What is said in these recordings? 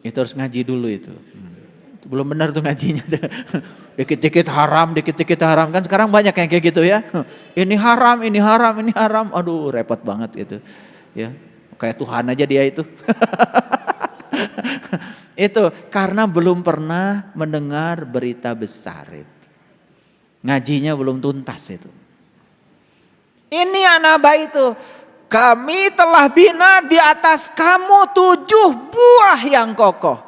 Itu harus ngaji dulu itu. Itu belum benar tuh ngajinya. Dikit-dikit haram kan sekarang banyak yang kayak gitu ya. Ini haram, ini haram, ini haram. Aduh, repot banget gitu. Ya, kayak Tuhan aja dia itu. Itu karena belum pernah mendengar berita besar itu. Ngajinya belum tuntas itu. Ini anak bayi itu. Kami telah bina di atas kamu 7 buah yang kokoh.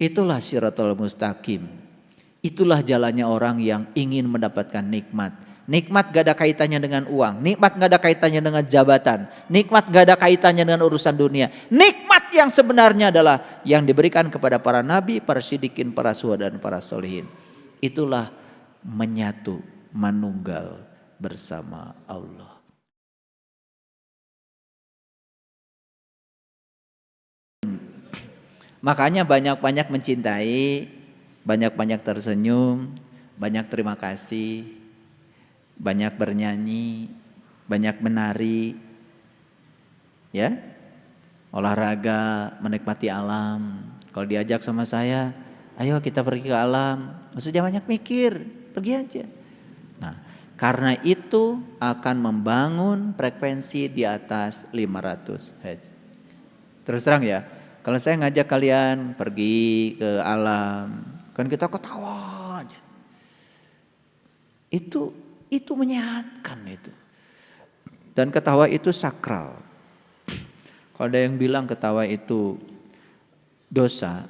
Itulah Shiratal Mustaqim. Itulah jalannya orang yang ingin mendapatkan nikmat. Nikmat gak ada kaitannya dengan uang. Nikmat gak ada kaitannya dengan jabatan. Nikmat gak ada kaitannya dengan urusan dunia. Nikmat yang sebenarnya adalah yang diberikan kepada para nabi, para siddiqin, para syuhada dan para solihin. Itulah menyatu, manunggal bersama Allah. Makanya banyak-banyak mencintai, banyak-banyak tersenyum, banyak terima kasih, banyak bernyanyi, banyak menari, ya, olahraga, menikmati alam. Kalau diajak sama saya, ayo kita pergi ke alam, nggak usah banyak mikir, pergi aja. Nah, karena itu akan membangun frekuensi di atas 500 Hz. Terus terang ya, kalau saya ngajak kalian pergi ke alam, kan kita ketawa aja. Itu menyehatkan itu. Dan ketawa itu sakral. Kalau ada yang bilang ketawa itu dosa,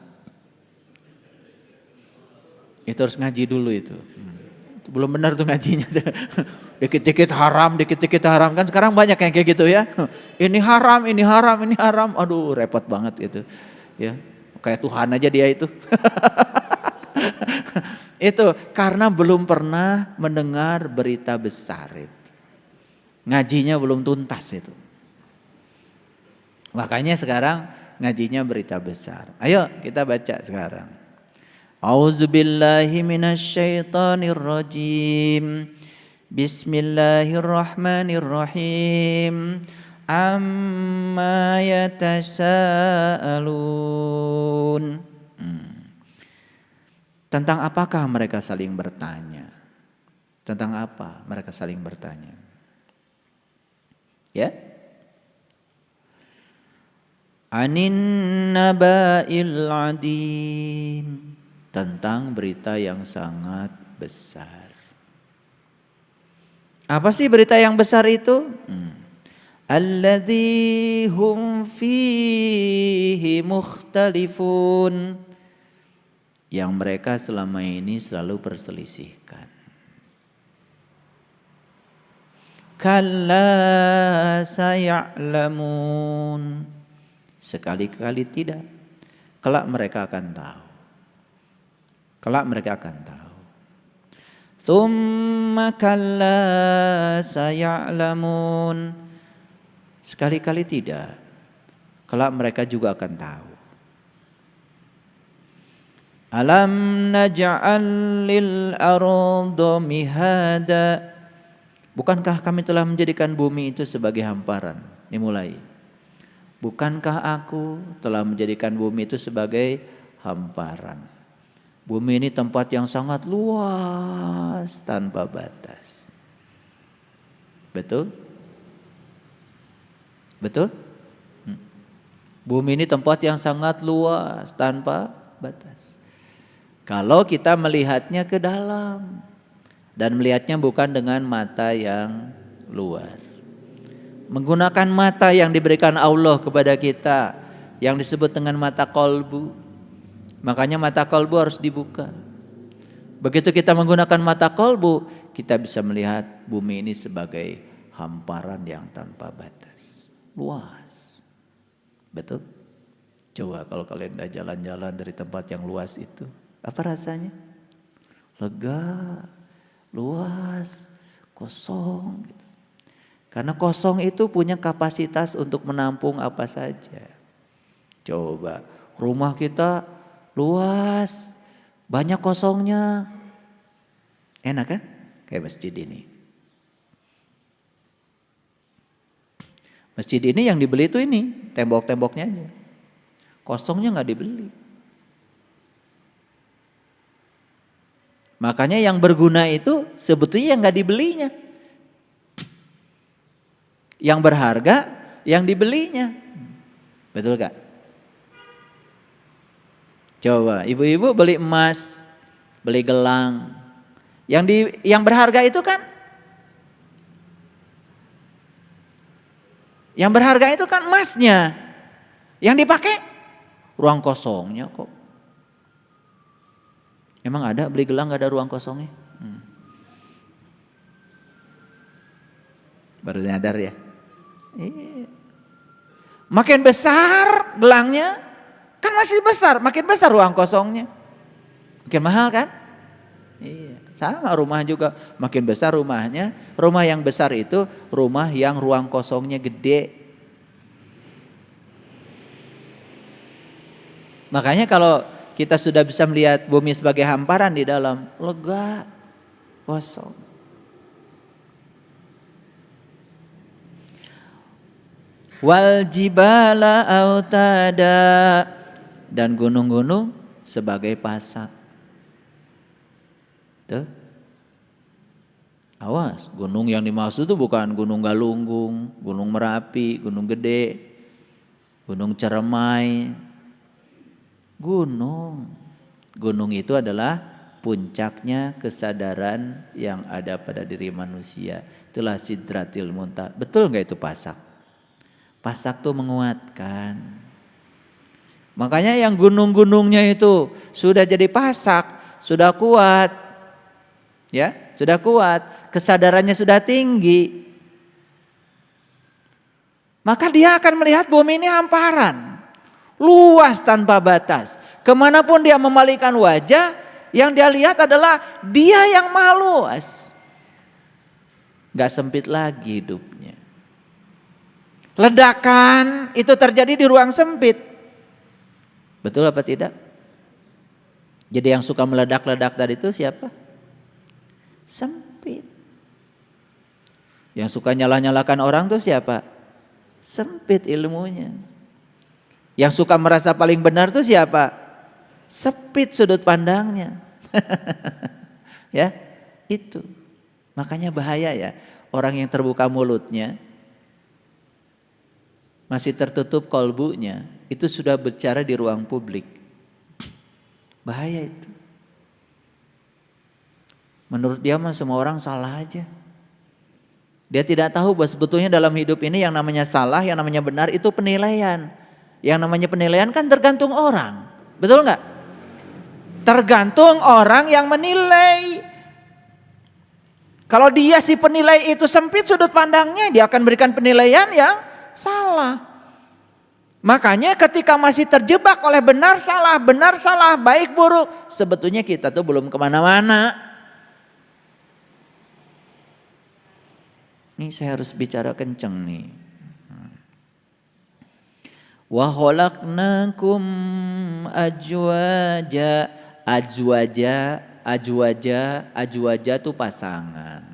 itu harus ngaji dulu itu. Itu belum benar tuh ngajinya. Dikit-dikit haram kan sekarang banyak yang kayak gitu ya. Ini haram, ini haram, ini haram. Aduh, repot banget gitu. Ya, kayak Tuhan aja dia itu. Itu karena belum pernah mendengar berita besar itu. Ngajinya belum tuntas itu. Makanya sekarang ngajinya berita besar. Ayo kita baca sekarang. A'udzubillahi minasyaitonirrajim. Bismillahirrahmanirrahim. Amma yatasaalun. Tentang apakah mereka saling bertanya? Tentang apa mereka saling bertanya? Ya? Anin naba'il adim. Tentang berita yang sangat besar. Apa sih berita yang besar itu? Alladzi hum fihi mukhtalifun. Yang mereka selama ini selalu perselisihkan. Kalla saya'lamun. Sekali-kali tidak. Kelak mereka akan tahu. Kelak mereka akan tahu. Tsumma kalla saya'lamun. Sekali-kali tidak. Kelak mereka juga akan tahu. Alam naj'al lil arda mihada. Bukankah kami telah menjadikan bumi itu sebagai hamparan? Dimulai. Bukankah aku telah menjadikan bumi itu sebagai hamparan? Bumi ini tempat yang sangat luas tanpa batas. Betul? Betul? Bumi ini tempat yang sangat luas tanpa batas. Kalau kita melihatnya ke dalam dan melihatnya bukan dengan mata yang luar. Menggunakan mata yang diberikan Allah kepada kita yang disebut dengan mata kolbu. Makanya mata kolbu harus dibuka. Begitu kita menggunakan mata kolbu, kita bisa melihat bumi ini sebagai hamparan yang tanpa batas. Luas. Betul? Coba kalau kalian udah jalan-jalan dari tempat yang luas itu, apa rasanya? Lega, luas, kosong gitu. Karena kosong itu punya kapasitas untuk menampung apa saja. Coba rumah kita luas, banyak kosongnya. Enak kan? Kayak masjid ini. Masjid ini yang dibeli itu ini, tembok-temboknya aja. kosongnya nggak dibeli. Makanya yang berguna itu sebetulnya yang nggak dibelinya. Yang berharga yang dibelinya. Betul gak? Coba ibu-ibu beli emas, beli gelang. Yang berharga itu kan, yang berharga itu kan emasnya. Yang dipakai ruang kosongnya kok. Emang ada beli gelang gak ada ruang kosongnya? Baru nyadar ya. Iya. Makin besar gelangnya, kan masih besar, makin besar ruang kosongnya. Makin mahal kan? Iya. Sama rumah juga, makin besar rumahnya, rumah yang besar itu rumah yang ruang kosongnya gede. Makanya kalau kita sudah bisa melihat bumi sebagai hamparan di dalam, lega, kosong. Wal jibala autada, dan gunung-gunung sebagai pasak. Tuh. Awas, gunung yang dimaksud itu bukan gunung Galunggung, gunung Merapi, gunung Gede, gunung Ceremai. Gunung itu adalah puncaknya kesadaran yang ada pada diri manusia. Itulah Sidratil Muntaha. Betul nggak itu pasak? Pasak tuh menguatkan. Makanya yang gunung-gunungnya itu sudah jadi pasak, sudah kuat. Ya, sudah kuat, kesadarannya sudah tinggi. Maka dia akan melihat bumi ini hamparan. Luas tanpa batas. Kemanapun dia memalingkan wajah, yang dia lihat adalah dia yang maha luas. Gak sempit lagi hidupnya. Ledakan itu terjadi di ruang sempit. Betul apa tidak? Jadi yang suka meledak-ledak tadi itu siapa? Sempit. Yang suka nyalah-nyalakan orang itu siapa? Sempit ilmunya. Yang suka merasa paling benar itu siapa? Sempit sudut pandangnya. Ya, itu. Makanya bahaya ya, orang yang terbuka mulutnya masih tertutup kolbunya, itu sudah bicara di ruang publik. Bahaya itu. Menurut dia mah semua orang salah aja. Dia tidak tahu bahwa sebetulnya dalam hidup ini yang namanya salah, yang namanya benar itu penilaian. Yang namanya penilaian kan tergantung orang. Betul nggak? Tergantung orang yang menilai. Kalau dia si penilai itu sempit sudut pandangnya, dia akan berikan penilaian yang salah. Makanya ketika masih terjebak oleh benar salah, baik buruk, sebetulnya kita tuh belum kemana-mana. Ini saya harus bicara kenceng nih. Wa khalaqnakum ajwaja. Ajwaja itu pasangan.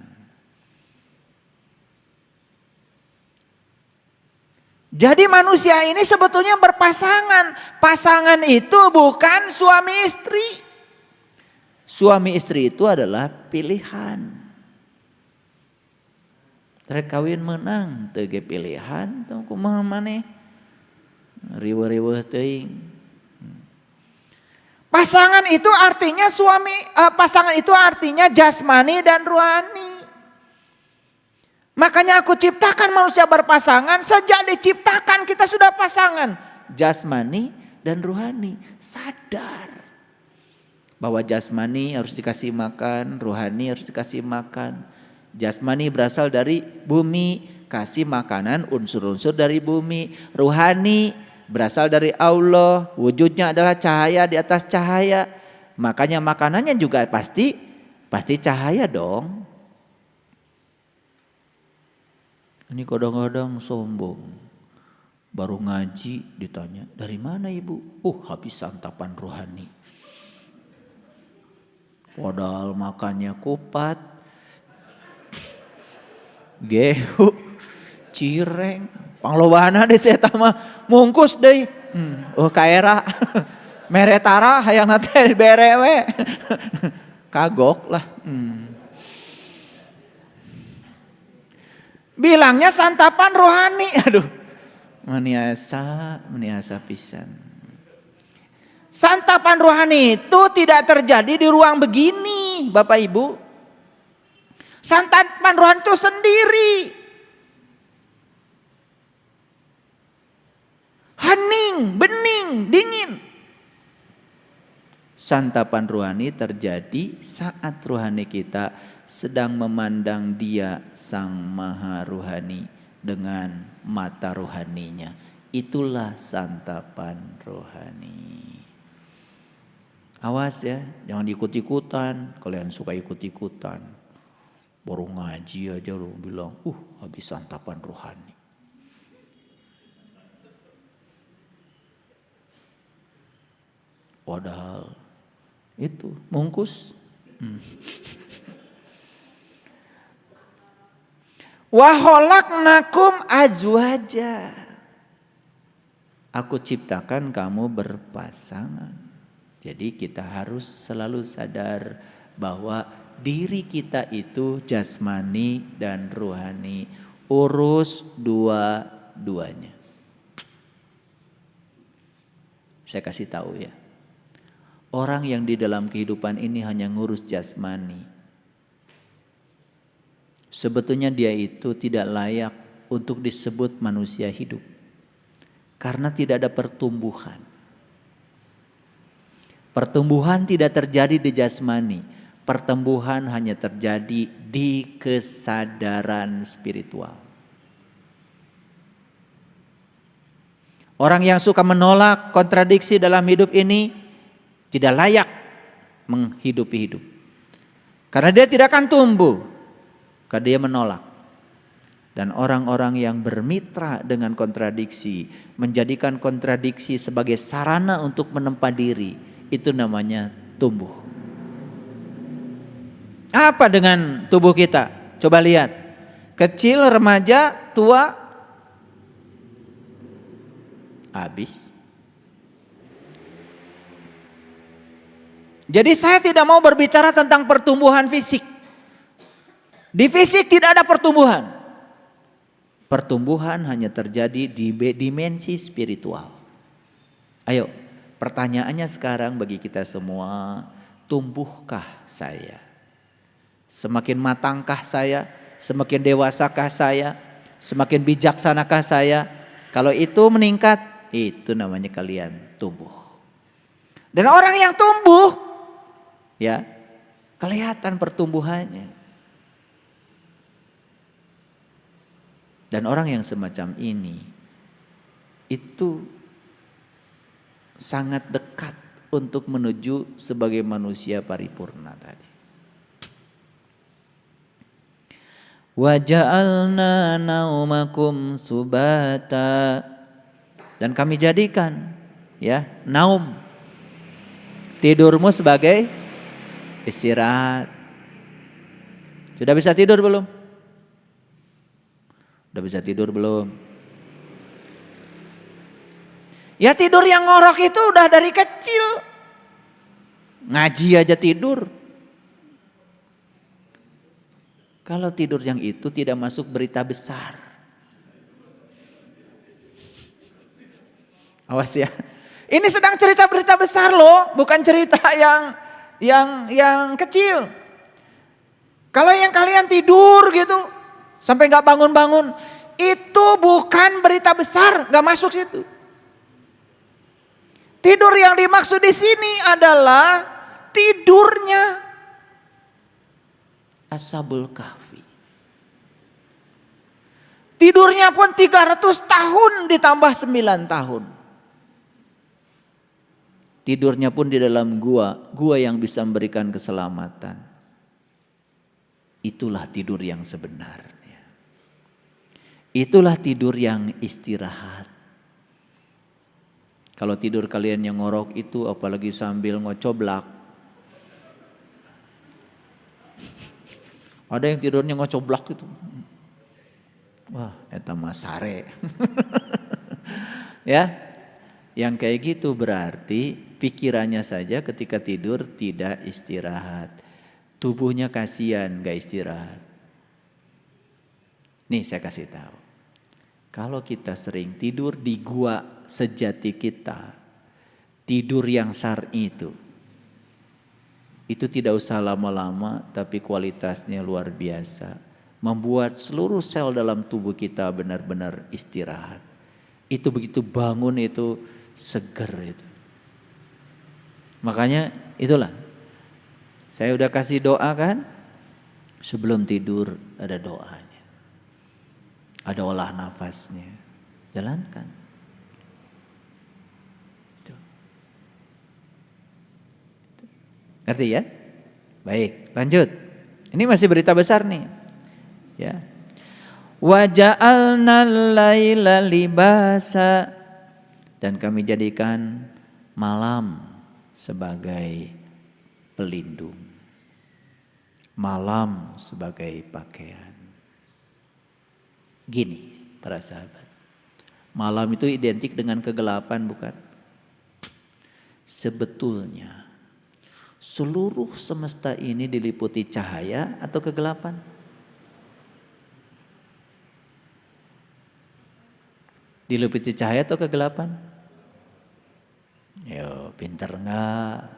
Jadi manusia ini sebetulnya berpasangan. Pasangan itu bukan suami istri. Suami istri itu adalah pilihan. Rek kawin menang teu pilihan teu kumaha maneh. Riweuh-riweuh teuing. Pasangan itu artinya pasangan itu artinya jasmani dan rohani. Makanya aku ciptakan manusia berpasangan, sejak diciptakan kita sudah pasangan. Jasmani dan rohani, sadar bahwa jasmani harus dikasih makan, rohani harus dikasih makan. Jasmani berasal dari bumi, kasih makanan unsur-unsur dari bumi. Rohani berasal dari Allah, wujudnya adalah cahaya di atas cahaya. Makanya makanannya juga pasti cahaya dong. Ini kadang-kadang sombong. Baru ngaji ditanya, dari mana ibu? Habis santapan rohani. Padahal makannya kupat, gehu, cireng, Panglobana deh saya mah mungkus deh. Oh kaera meretara hayang nate berewe. Kagok lah. Bilangnya santapan rohani. Aduh. Meniasa pisan. Santapan rohani itu tidak terjadi di ruang begini, Bapak Ibu. Santapan rohani itu sendiri. Hening, bening, dingin. Santapan rohani terjadi saat rohani kita sedang memandang Dia Sang Maha Rohani dengan mata rohaninya. Itulah santapan rohani. Awas ya, jangan ikut-ikutan. Kalian suka ikut-ikutan, baru ngaji aja lo bilang, habis santapan rohani. Padahal itu mungkus. Wa khalaqnakum azwaja. Aku ciptakan kamu berpasangan. Jadi kita harus selalu sadar bahwa diri kita itu jasmani dan rohani. Urus dua-duanya. Saya kasih tahu ya. Orang yang di dalam kehidupan ini hanya ngurus jasmani. Sebetulnya dia itu tidak layak untuk disebut manusia hidup. Karena tidak ada pertumbuhan. Pertumbuhan tidak terjadi di jasmani. Pertumbuhan hanya terjadi di kesadaran spiritual. Orang yang suka menolak kontradiksi dalam hidup ini tidak layak menghidupi hidup. Karena dia tidak akan tumbuh. Karena dia menolak. Dan orang-orang yang bermitra dengan kontradiksi, menjadikan kontradiksi sebagai sarana untuk menempa diri, itu namanya tumbuh. Apa dengan tubuh kita? Coba lihat. Kecil, remaja, tua, habis. Jadi saya tidak mau berbicara tentang pertumbuhan fisik. Di fisik tidak ada pertumbuhan. Pertumbuhan hanya terjadi di dimensi spiritual. Ayo, pertanyaannya sekarang bagi kita semua, tumbuhkah saya? Semakin matangkah saya? Semakin dewasakah saya? Semakin bijaksanakah saya? Kalau itu meningkat, itu namanya kalian tumbuh. Dan orang yang tumbuh, ya, kelihatan pertumbuhannya. Dan orang yang semacam ini itu sangat dekat untuk menuju sebagai manusia paripurna tadi. Wa ja'alna naumakum subata. Dan kami jadikan ya, naum, tidurmu sebagai istirahat. Sudah bisa tidur belum? Udah bisa tidur belum? Ya tidur yang ngorok itu udah dari kecil. Ngaji aja tidur. Kalau tidur yang itu tidak masuk berita besar. Awas ya. Ini sedang cerita berita besar loh, bukan cerita yang kecil. Kalau yang kalian tidur gitu sampai nggak bangun-bangun, itu bukan berita besar, nggak masuk situ. Tidur yang dimaksud di sini adalah tidurnya Ashabul Kahfi. Tidurnya pun 300 tahun ditambah 9 tahun. Tidurnya pun di dalam gua yang bisa memberikan keselamatan. Itulah tidur yang sebenarnya. Itulah tidur yang istirahat. Kalau tidur kalian yang ngorok itu apalagi sambil ngocoblak. Ada yang tidurnya ngocoblak itu. Wah, eta mah sare. Ya, yang kayak gitu berarti pikirannya saja ketika tidur tidak istirahat. Tubuhnya kasihan gak istirahat. Nih saya kasih tahu. Kalau kita sering tidur di gua sejati kita, tidur yang syar'i itu tidak usah lama-lama tapi kualitasnya luar biasa. Membuat seluruh sel dalam tubuh kita benar-benar istirahat. Itu begitu bangun itu seger itu. Makanya itulah. Saya udah kasih doa kan? Sebelum tidur ada doanya. Ada olah nafasnya. Jalankan. Ngerti ya? Baik, lanjut. Ini masih berita besar nih. Ya. Wa ja'alnal laila libasa, dan kami jadikan malam sebagai pelindung. Malam sebagai pakaian. Gini para sahabat. Malam itu identik dengan kegelapan bukan? Sebetulnya seluruh semesta ini diliputi cahaya atau kegelapan? Diliputi cahaya atau kegelapan? Yo, pinter enggak?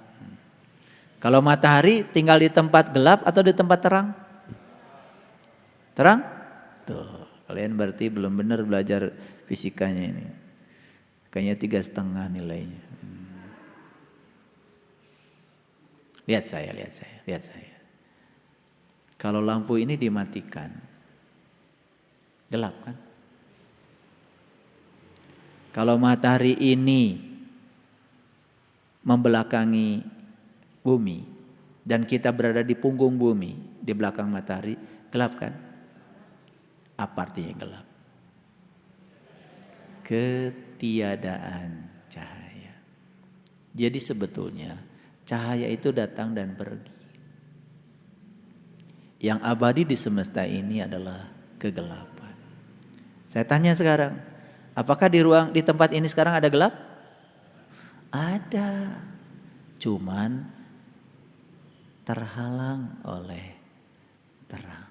Kalau matahari tinggal di tempat gelap atau di tempat terang? Terang? Tuh, kalian berarti belum benar belajar fisikanya ini. Kayaknya 3,5 nilainya. Lihat saya. Kalau lampu ini dimatikan, gelap kan? Kalau matahari ini membelakangi bumi dan kita berada di punggung bumi, di belakang matahari, gelap kan? Apa artinya gelap? Ketiadaan cahaya. Jadi sebetulnya cahaya itu datang dan pergi. Yang abadi di semesta ini adalah kegelapan. Saya tanya sekarang, apakah di tempat ini sekarang ada gelap? Ada. Cuman terhalang oleh terang.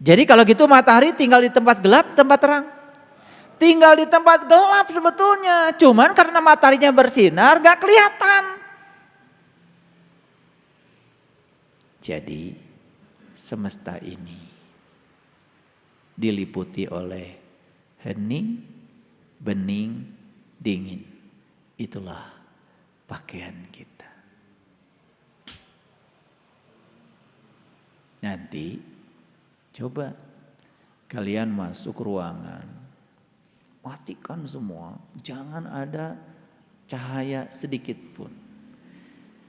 Jadi kalau gitu matahari tinggal di tempat gelap, tempat terang. Tinggal di tempat gelap sebetulnya. Cuman karena mataharinya bersinar gak kelihatan. Jadi semesta ini diliputi oleh hening, bening, dingin. Itulah pakaian kita. Nanti coba kalian masuk ruangan. Matikan semua, jangan ada cahaya sedikit pun.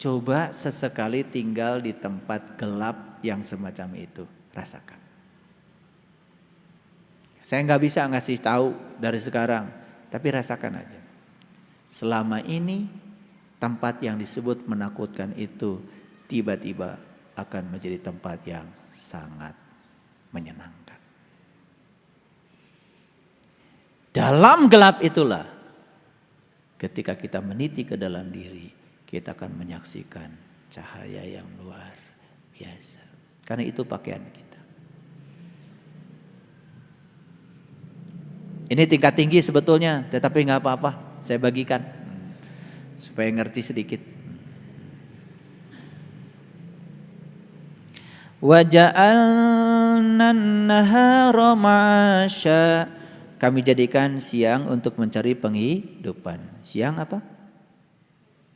Coba sesekali tinggal di tempat gelap yang semacam itu, rasakan. Saya nggak bisa ngasih tahu dari sekarang, tapi rasakan aja. Selama ini tempat yang disebut menakutkan itu tiba-tiba akan menjadi tempat yang sangat menyenangkan. Dalam gelap itulah ketika kita meniti ke dalam diri, kita akan menyaksikan cahaya yang luar biasa. Karena itu pakaian kita. Ini tingkat tinggi sebetulnya, tetapi nggak apa-apa, saya bagikan supaya ngerti sedikit. Wa ja'alna an-nahara ma'asya. Kami jadikan siang untuk mencari penghidupan. Siang apa?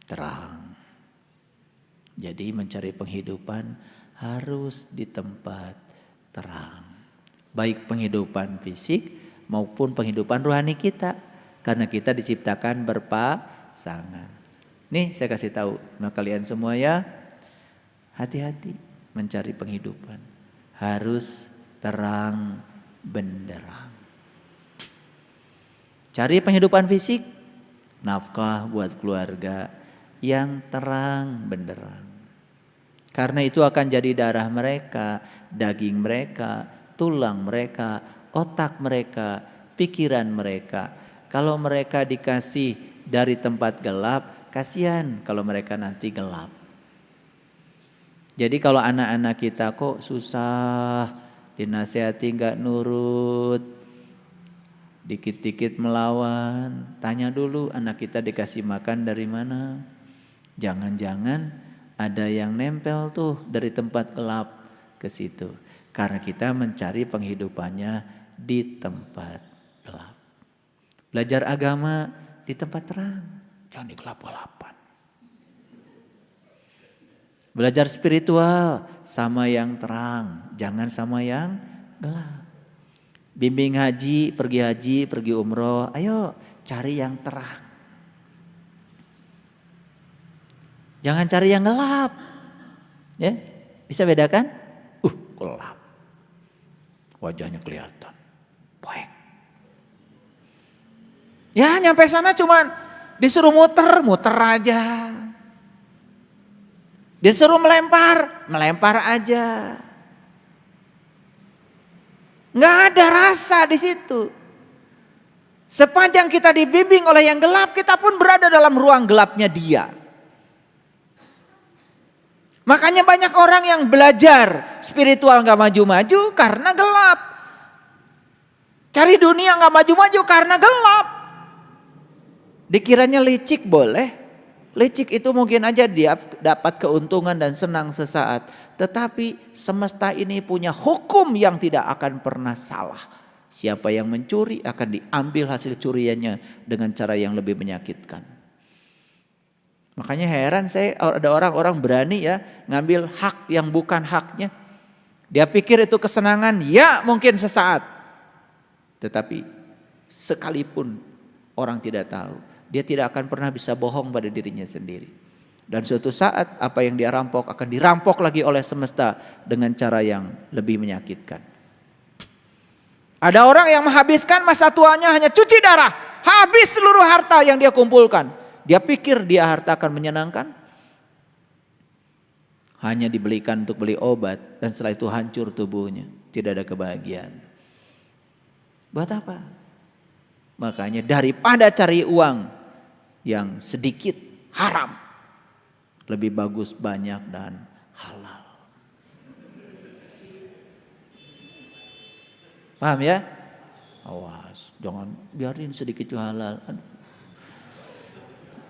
Terang. Jadi mencari penghidupan harus di tempat terang. Baik penghidupan fisik maupun penghidupan rohani kita. Karena kita diciptakan berpasangan. Nih saya kasih tahu. Nah kalian semua ya, hati-hati mencari penghidupan. Harus terang benderang. Cari penghidupan fisik, nafkah buat keluarga yang terang benderang. Karena itu akan jadi darah mereka, daging mereka, tulang mereka, otak mereka, pikiran mereka. Kalau mereka dikasih dari tempat gelap, kasihan kalau mereka nanti gelap. Jadi kalau anak-anak kita kok susah, dinasehati nggak nurut, dikit-dikit melawan, tanya dulu anak kita dikasih makan dari mana. Jangan-jangan ada yang nempel tuh dari tempat gelap ke situ. Karena kita mencari penghidupannya di tempat gelap. Belajar agama di tempat terang, jangan di gelap-gelapan. Belajar spiritual sama yang terang, jangan sama yang gelap. Bimbing haji, pergi umroh, ayo cari yang terang. Jangan cari yang gelap. Ya, bisa bedakan? Gelap. Wajahnya kelihatan. Poek. Ya, nyampe sana cuman disuruh muter aja. Disuruh melempar aja. Nggak ada rasa di situ. Sepanjang kita dibimbing oleh yang gelap, kita pun berada dalam ruang gelapnya dia. Makanya banyak orang yang belajar spiritual gak maju-maju karena gelap. Cari dunia gak maju-maju karena gelap. Dikiranya licik boleh. Licik itu mungkin aja dia dapat keuntungan dan senang sesaat. Tetapi semesta ini punya hukum yang tidak akan pernah salah. Siapa yang mencuri akan diambil hasil curiannya dengan cara yang lebih menyakitkan. Makanya heran saya ada orang-orang berani ya ngambil hak yang bukan haknya. Dia pikir itu kesenangan, ya mungkin sesaat. Tetapi sekalipun orang tidak tahu, dia tidak akan pernah bisa bohong pada dirinya sendiri. Dan suatu saat apa yang dia rampok akan dirampok lagi oleh semesta dengan cara yang lebih menyakitkan. Ada orang yang menghabiskan masa tuanya hanya cuci darah, habis seluruh harta yang dia kumpulkan. Dia pikir dia harta akan menyenangkan. Hanya dibelikan untuk beli obat dan setelah itu hancur tubuhnya. Tidak ada kebahagiaan. Buat apa? Makanya daripada cari uang yang sedikit haram, lebih bagus banyak dan halal. Paham ya? Awas, jangan biarin sedikit juga halal.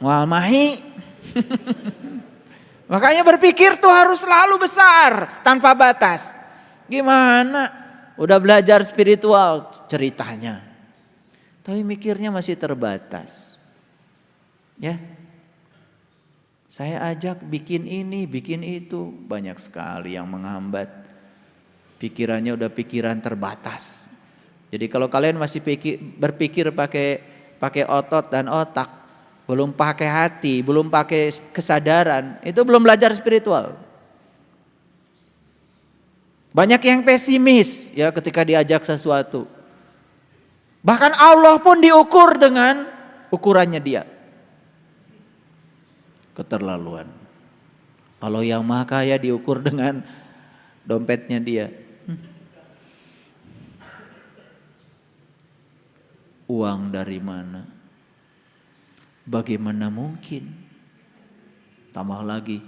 Walmahi. Makanya berpikir tuh harus selalu besar tanpa batas. Gimana? Udah belajar spiritual ceritanya. Tapi mikirnya masih terbatas. Ya. Saya ajak bikin ini, bikin itu, banyak sekali yang menghambat. Pikirannya udah pikiran terbatas. Jadi kalau kalian masih berpikir pakai otot dan otak, belum pakai hati, belum pakai kesadaran, itu belum belajar spiritual. Banyak yang pesimis ya ketika diajak sesuatu. Bahkan Allah pun diukur dengan ukurannya dia. Keterlaluan. Allah yang maha kaya diukur dengan dompetnya dia. Uang dari mana? Bagaimana mungkin? Tambah lagi,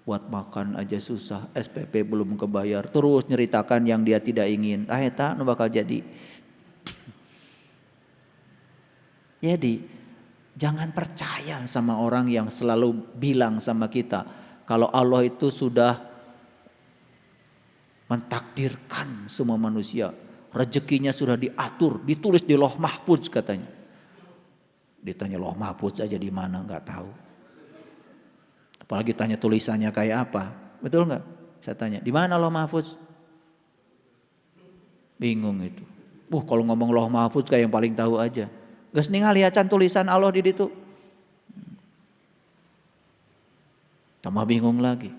buat makan aja susah, SPP belum kebayar, terus nyeritakan yang dia tidak ingin. Eta nu bakal jadi. Jadi, jangan percaya sama orang yang selalu bilang sama kita, kalau Allah itu sudah mentakdirkan semua manusia, rezekinya sudah diatur, ditulis di Lauh Mahfuz katanya. Ditanya Lauh Mahfuz aja di mana nggak tahu. Apalagi tanya tulisannya kayak apa, betul nggak? Saya tanya di mana Lauh Mahfuz? Bingung itu. Kalau ngomong Lauh Mahfuz kayak yang paling tahu aja. Geus ningali acan tulisan Allah di ditu. Tambah bingung lagi.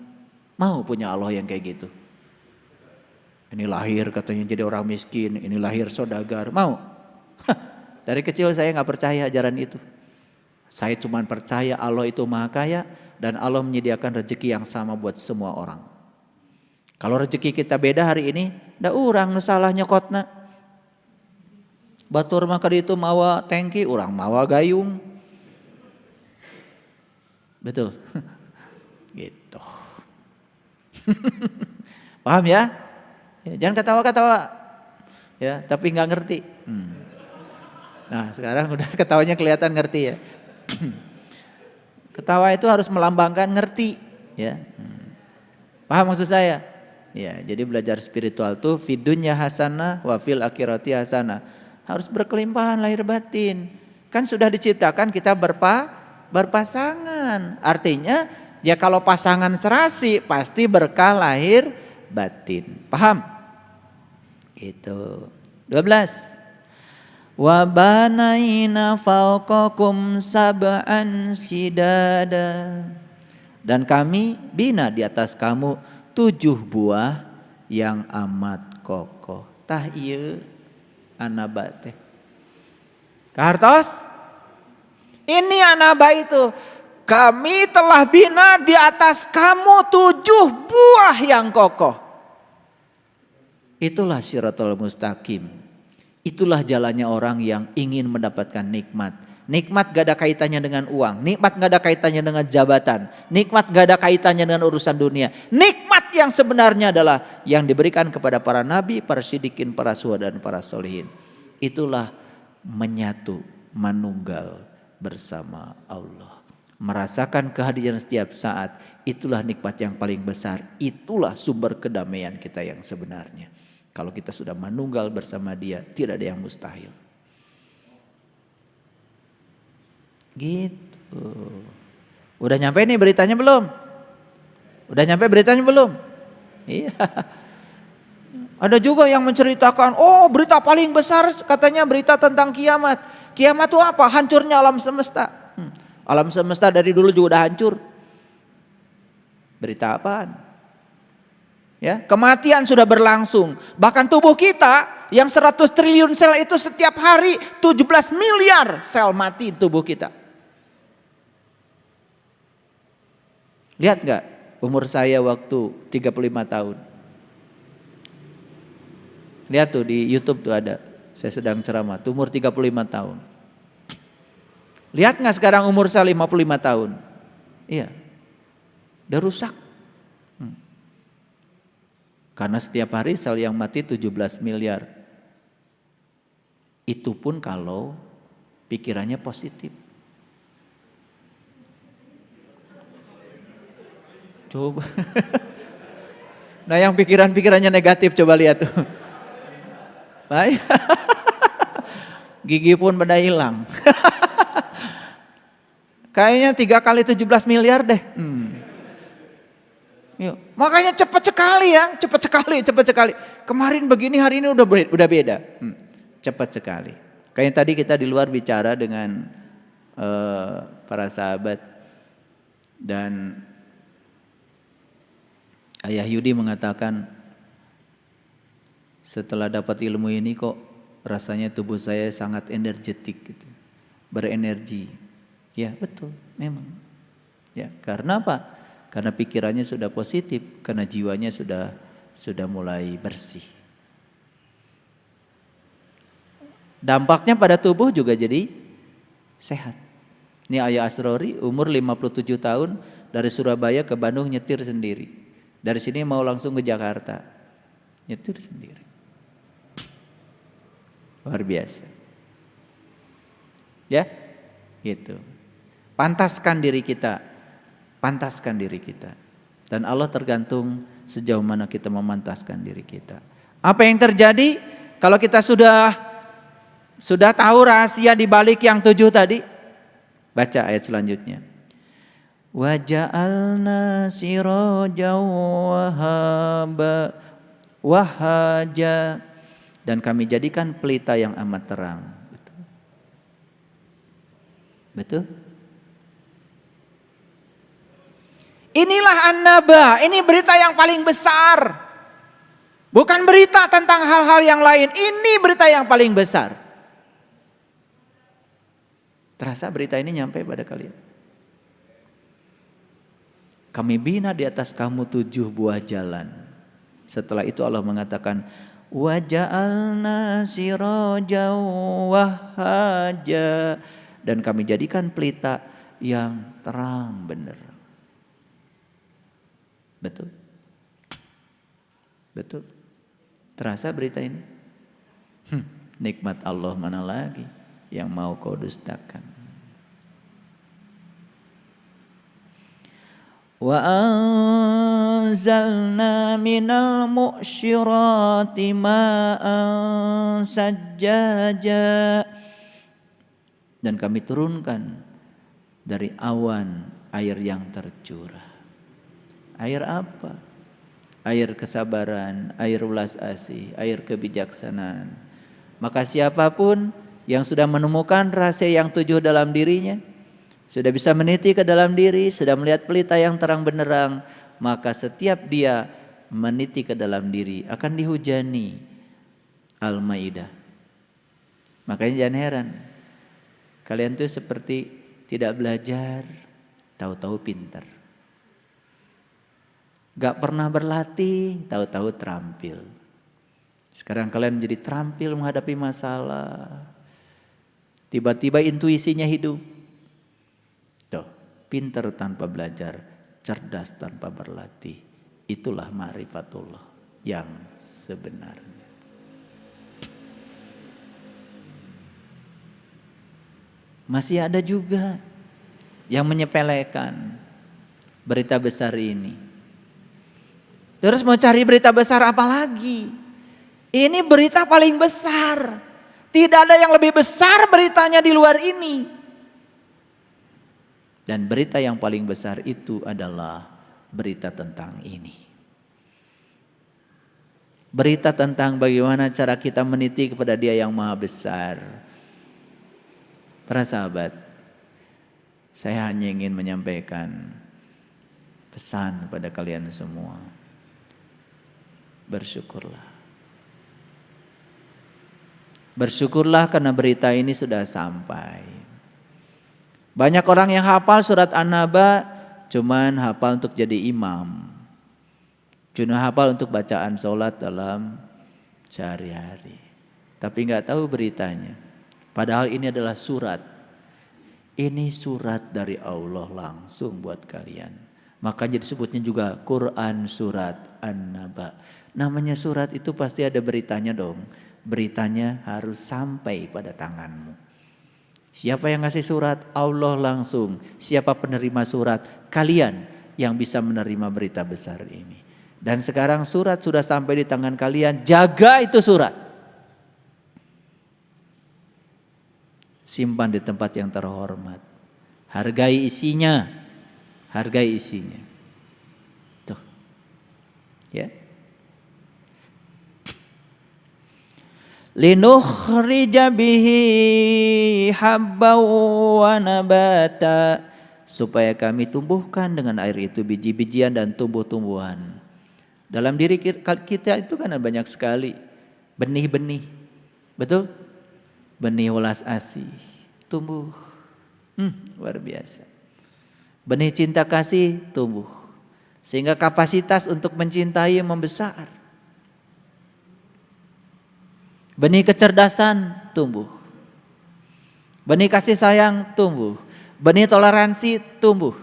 Mau punya Allah yang kayak gitu. Ini lahir katanya jadi orang miskin, ini lahir saudagar, mau? Dari kecil saya nggak percaya ajaran itu. Saya cuma percaya Allah itu maha kaya dan Allah menyediakan rezeki yang sama buat semua orang. Kalau rezeki kita beda hari ini, da urang nu salah nyokotna. Batur mah kadi itu mawa tangki, urang mawa gayung. Betul. Gitu. Paham ya? Jangan ketawa-ketawa. Ya, tapi nggak ngerti. Nah, sekarang udah ketawanya kelihatan ngerti ya. Ketawa itu harus melambangkan ngerti, ya. Paham maksud saya? Ya, jadi belajar spiritual tuh fidunya hasanah wa fil akhirati hasanah. Harus berkelimpahan lahir batin. Kan sudah diciptakan kita berpasangan. Artinya ya kalau pasangan serasi pasti berkah lahir batin. Paham? Itu. 12. Wa banaina fawqakum sab'an shidada. Dan kami bina di atas kamu 7 buah yang amat kokoh. Tah ieu anaba teh. Kartos? Ini anaba itu. Kami telah bina di atas kamu 7 buah yang kokoh. Itulah Shiratal Mustaqim. Itulah jalannya orang yang ingin mendapatkan nikmat. Nikmat gak ada kaitannya dengan uang. Nikmat gak ada kaitannya dengan jabatan. Nikmat gak ada kaitannya dengan urusan dunia. Nikmat yang sebenarnya adalah yang diberikan kepada para nabi, para siddiqin, para syuhada dan para solihin. Itulah menyatu, manunggal bersama Allah. Merasakan kehadiran setiap saat. Itulah nikmat yang paling besar. Itulah sumber kedamaian kita yang sebenarnya. Kalau kita sudah manunggal bersama Dia, tidak ada yang mustahil. Gitu. Udah nyampe nih beritanya belum? Udah nyampe beritanya belum? Iya. Ada juga yang menceritakan, oh berita paling besar katanya berita tentang kiamat. Kiamat itu apa? Hancurnya alam semesta. Alam semesta dari dulu juga udah hancur. Berita apaan? Ya, kematian sudah berlangsung. Bahkan tubuh kita yang 100 triliun sel itu setiap hari 17 miliar sel mati di tubuh kita. Lihat gak umur saya waktu 35 tahun. Lihat tuh di YouTube tuh ada. Saya sedang ceramah, tuh umur 35 tahun. Lihat gak sekarang umur saya 55 tahun. Iya, udah rusak. Karena setiap hari sel yang mati 17 miliar. Itu pun kalau pikirannya positif. Coba. Nah yang pikirannya negatif coba lihat tuh. Baik. Gigi pun pada hilang. Kayaknya 3 kali 17 miliar deh. Yuk. Makanya cepat sekali ya, cepat sekali. Kemarin begini, hari ini udah beda. Cepat sekali. Kayak tadi kita di luar bicara dengan para sahabat dan Ayah Yudi mengatakan setelah dapat ilmu ini kok rasanya tubuh saya sangat energetik gitu, berenergi. Ya betul, memang. Ya karena apa? Karena pikirannya sudah positif, karena jiwanya sudah mulai bersih. Dampaknya pada tubuh juga jadi sehat. Ini Ayah Asrori umur 57 tahun dari Surabaya ke Bandung nyetir sendiri. Dari sini mau langsung ke Jakarta, nyetir sendiri. Luar biasa. Ya, gitu. Pantaskan diri kita. Dan Allah tergantung sejauh mana kita memantaskan diri kita. Apa yang terjadi kalau kita sudah tahu rahasia di balik yang 7 tadi? Baca ayat selanjutnya. Wa ja'alna sirajan wahaja, dan kami jadikan pelita yang amat terang. Betul? Inilah an-naba, ini berita yang paling besar. Bukan berita tentang hal-hal yang lain, ini berita yang paling besar. Terasa berita ini nyampe pada kalian? Kami bina di atas kamu 7 buah jalan. Setelah itu Allah mengatakan wa ja'alna sirajan wahhaja, dan kami jadikan pelita yang terang benderang. Betul? Betul? Terasa berita ini? Nikmat Allah mana lagi yang mau kau dustakan? Wa anzalna minal mu'syirati ma'an sajjaja, dan kami turunkan dari awan air yang tercurah. Air apa? Air kesabaran, air ulas asih, air kebijaksanaan. Maka siapapun yang sudah menemukan rahasia yang 7 dalam dirinya, sudah bisa meniti ke dalam diri, sudah melihat pelita yang terang benderang, maka setiap dia meniti ke dalam diri akan dihujani. Al-Maidah. Makanya jangan heran, kalian tuh seperti tidak belajar, tahu-tahu pintar. Gak pernah berlatih, tahu-tahu terampil. Sekarang kalian menjadi terampil menghadapi masalah. Tiba-tiba intuisinya hidup. Tuh, pintar tanpa belajar, cerdas tanpa berlatih. Itulah ma'rifatullah yang sebenarnya. Masih ada juga yang menyepelekan berita besar ini. Terus mau cari berita besar apa lagi? Ini berita paling besar. Tidak ada yang lebih besar beritanya di luar ini. Dan berita yang paling besar itu adalah berita tentang ini. Berita tentang bagaimana cara kita meniti kepada Dia yang Maha Besar. Para sahabat, saya hanya ingin menyampaikan pesan pada kalian semua. Bersyukurlah. Bersyukurlah karena berita ini sudah sampai. Banyak orang yang hafal surat An-Naba cuman hafal untuk jadi imam. Cuma hafal untuk bacaan sholat dalam sehari-hari. Tapi gak tahu beritanya. Padahal ini adalah surat. Ini surat dari Allah langsung buat kalian. Makanya disebutnya juga Quran surat An-Naba. Namanya surat itu pasti ada beritanya dong. Beritanya harus sampai pada tanganmu. Siapa yang ngasih surat? Allah langsung. Siapa penerima surat? Kalian yang bisa menerima berita besar ini. Dan sekarang surat sudah sampai di tangan kalian. Jaga itu surat. Simpan di tempat yang terhormat. Hargai isinya. Hargai isinya. Tuh. Ya. Linukhrija bihi habbaw wa nabata, supaya kami tumbuhkan dengan air itu biji-bijian dan tumbuh-tumbuhan. Dalam diri kita itu kan banyak sekali benih-benih. Betul? Benih welas asih tumbuh. Luar biasa. Benih cinta kasih tumbuh. Sehingga kapasitas untuk mencintai membesar. Benih kecerdasan tumbuh. Benih kasih sayang tumbuh. Benih toleransi tumbuh.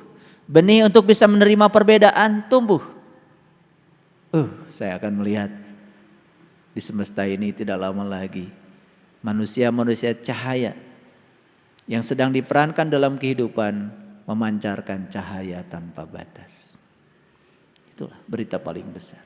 Benih untuk bisa menerima perbedaan tumbuh. Saya akan melihat di semesta ini tidak lama lagi manusia-manusia cahaya yang sedang diperankan dalam kehidupan memancarkan cahaya tanpa batas. Itulah berita paling besar.